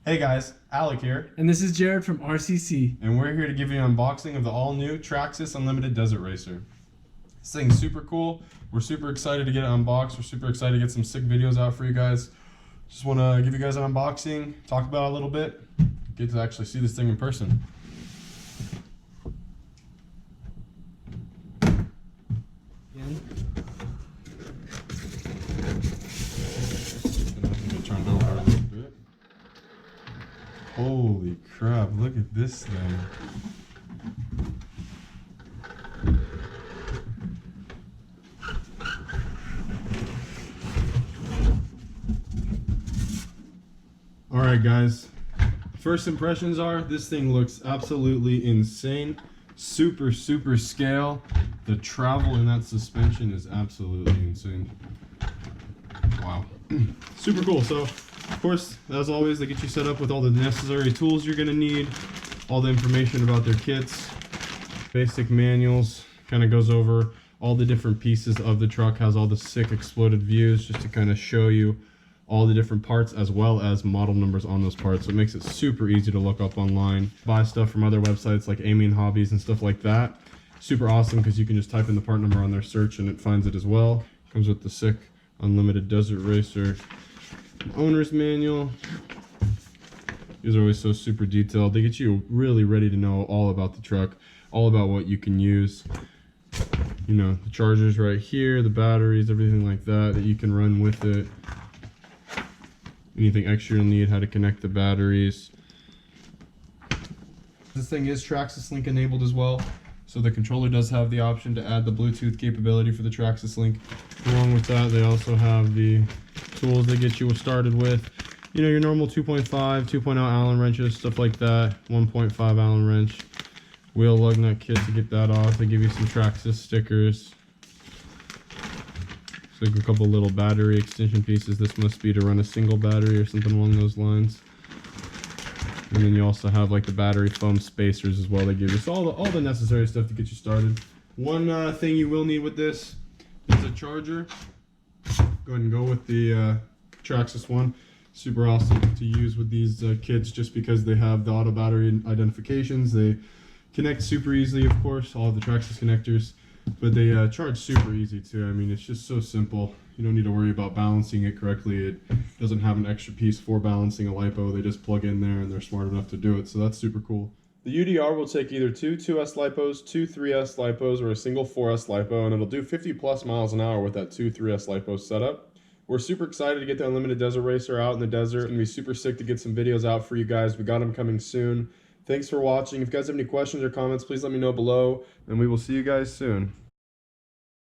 Hey guys, Alec here. And this is Jared from RCC. And we're here to give you an unboxing of the all-new Traxxas Unlimited Desert Racer. This thing's super cool. We're super excited to get it unboxed. We're super excited to get some sick videos out for you guys. Just want to give you guys an unboxing, talk about it a little bit, get to actually see this thing in person. Turned over a little bit. Holy crap, look at this thing. Alright guys, first impressions are this thing looks absolutely insane. Super scale. The travel in that suspension is absolutely insane. Wow. Super cool. So of course, as always, they get you set up with all the necessary tools you're going to need, all the information about their kits, basic manuals, kind of goes over all the different pieces of the truck, has all the sick exploded views just to kind of show you all the different parts as well as model numbers on those parts. So it makes it super easy to look up online, buy stuff from other websites like Amy and Hobbies and stuff like that. Super awesome because you can just type in the part number on their search and it finds it as well. Comes with the sick Unlimited Desert Racer owner's manual. These are always so super detailed. They get you really ready to know all about the truck, all about what you can use. You know, the chargers right here, the batteries, everything like that you can run with it. Anything extra you'll need, how to connect the batteries. This thing is Traxxas Link enabled as well, so the controller does have the option to add the Bluetooth capability for the Traxxas Link. Along with that, they also have the tools they get you started with. You know, your normal 2.5, 2.0 Allen wrenches, stuff like that. 1.5 Allen wrench. Wheel lug nut kit to get that off. They give you some Traxxas stickers. So like a couple little battery extension pieces. This must be to run a single battery or something along those lines. And then you also have like the battery foam spacers as well. They give you so all the necessary stuff to get you started. One thing you will need with this is a charger. Go ahead and go with the Traxxas one. Super awesome to use with these kits just because they have the auto battery identifications. They connect super easily, of course, all of the Traxxas connectors. But they charge super easy too. I mean, it's just so simple. You don't need to worry about balancing it correctly. It doesn't have an extra piece for balancing a LiPo. They just plug in there and they're smart enough to do it. So that's super cool. The UDR will take either two 2S LiPos, two 3S LiPos, or a single 4S LiPo, and it'll do 50 plus miles an hour with that two 3S LiPo setup. We're super excited to get the Unlimited Desert Racer out in the desert. It's gonna be super sick to get some videos out for you guys. We got them coming soon. Thanks for watching. If you guys have any questions or comments, please let me know below, and we will see you guys soon.